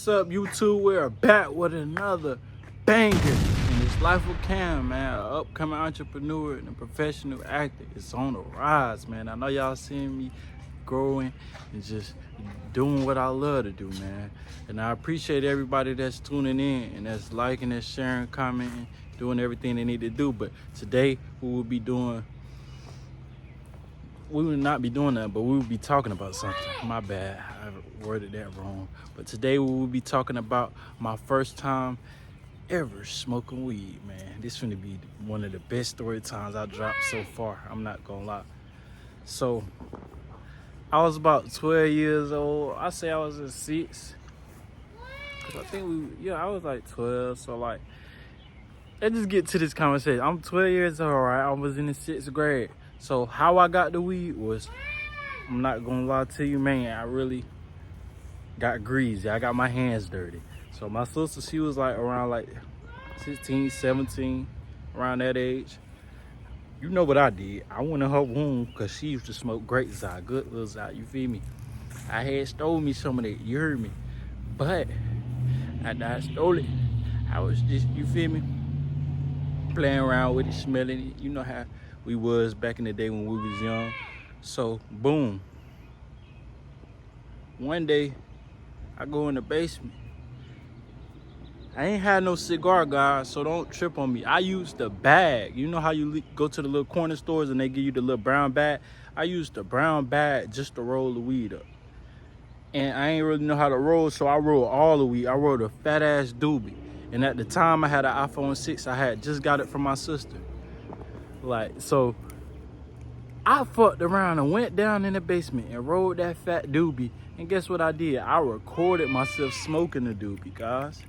What's up, YouTube? We're back with another banger in this life of Cam, man. An upcoming entrepreneur and a professional actor. It's on the rise, man. I know y'all seeing me growing and just doing what I love to do, man. And I appreciate everybody that's tuning in and that's liking, that's sharing, commenting, doing everything they need to do. But today we will not be doing that, but we will be talking about something. My bad, I worded that wrong. But today we will be talking about my first time ever smoking weed, man. This is gonna be one of the best story times I dropped so far. I'm not gonna lie. So I was about 12 years old. I say I was in 6. Cause I think I was like 12. So like, let's just get to this conversation. I'm 12 years old, right? I was in the 6th grade. So how I got the weed was, I'm not gonna lie to you, man, I really got greasy. I got my hands dirty. So my sister, she was like around like 16, 17, around that age. You know what I did? I went in her room because she used to smoke great Zy, good little Zy, you feel me? I had stole me some of that, you heard me? But after I stole it, I was just, you feel me? Playing around with it, smelling it. You know how we was back in the day when we was young. So boom, one day I go in the basement. I ain't had no cigar, guys, so don't trip on me. I used the bag. You know how you go to the little corner stores and they give you the little brown bag? I used the brown bag just to roll the weed up. And I ain't really know how to roll, so I rolled all the weed. I rolled a fat ass doobie. And at the time I had an iPhone 6. I had just got it from my sister. Like, so I fucked around and went down in the basement and rolled that fat doobie. And guess what I did? I recorded myself smoking the doobie, guys.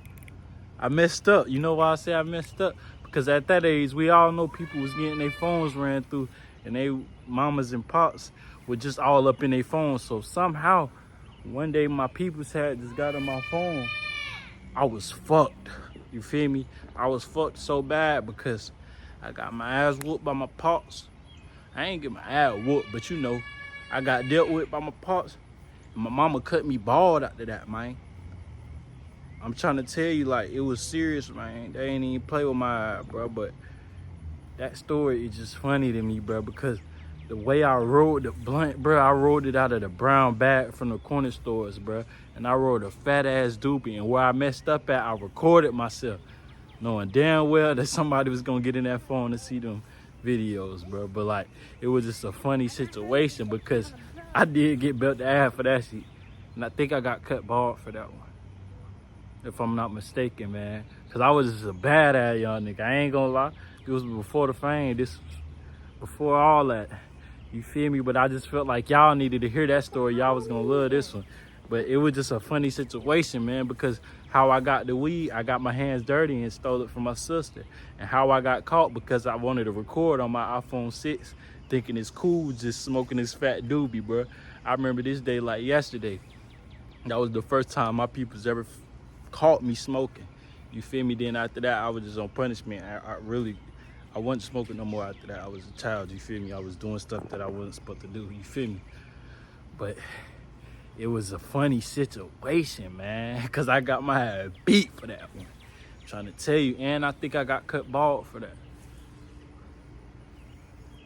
I messed up. You know why I say I messed up? Because at that age, we all know people was getting their phones ran through and they mamas and pops were just all up in their phones. So somehow, one day my peoples had just got on my phone. I was fucked. You feel me? I was fucked so bad because I got my ass whooped by my pops. I ain't get my ass whooped, but you know, I got dealt with by my pops. And my mama cut me bald after that, man. I'm trying to tell you, like, it was serious, man. They ain't even play with my eye, bro. But that story is just funny to me, bro, because the way I rolled the blunt, bro, I rolled it out of the brown bag from the corner stores, bro. And I rolled a fat ass doobie. And where I messed up at, I recorded myself, knowing damn well that somebody was gonna get in that phone to see them videos, bro. But like, it was just a funny situation because I did get built the ass for that shit. And I think I got cut bald for that one, if I'm not mistaken, man. Cause I was just a badass young nigga. I ain't gonna lie. It was before the fame. This was before all that. You feel me? But I just felt like y'all needed to hear that story. Y'all was gonna love this one. But it was just a funny situation, man, because how I got the weed, I got my hands dirty and stole it from my sister. And how I got caught because I wanted to record on my iPhone 6, thinking it's cool just smoking this fat doobie, bro. I remember this day like yesterday. That was the first time my people's ever caught me smoking. You feel me? Then after that, I was just on punishment. I wasn't smoking no more after that. I was a child, you feel me? I was doing stuff that I wasn't supposed to do, you feel me? But it was a funny situation, man, because I got my ass beat for that one. I'm trying to tell you, and I think I got cut bald for that.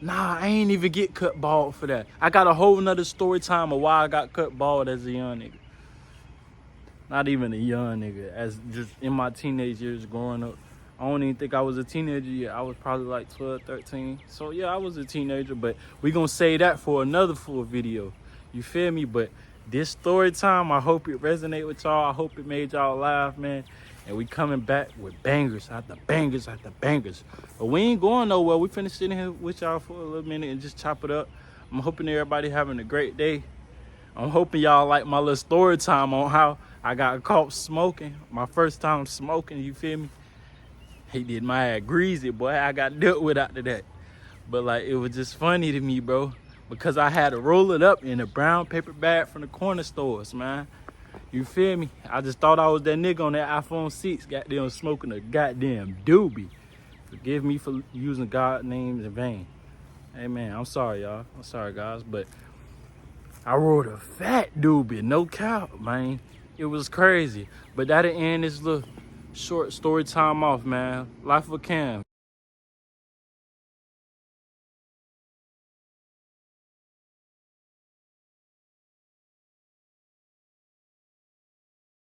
Nah, I ain't even get cut bald for that. I got a whole nother story time of why I got cut bald as a young nigga. Not even a young nigga, as just in my teenage years growing up. I don't even think I was a teenager yet. I was probably like 12, 13. So yeah, I was a teenager, but we gonna say that for another full video. You feel me? But this story time, I hope it resonate with y'all. I hope it made y'all laugh, man. And we coming back with bangers after bangers after bangers. But we ain't going nowhere. We finna sit in here with y'all for a little minute and just chop it up. I'm hoping everybody having a great day. I'm hoping y'all like my little story time on how I got caught smoking. My first time smoking, you feel me? He did my ass greasy, boy. I got dealt with after that. But like, it was just funny to me, bro, because I had to roll it up in a brown paper bag from the corner stores, man. You feel me? I just thought I was that nigga on that iPhone 6, goddamn smoking a goddamn doobie. Forgive me for using God's names in vain. Hey, man, I'm sorry, y'all. I'm sorry, guys, but I rolled a fat doobie, no cap, man. It was crazy. But that'll end this little short story time off, man. Life of Cam.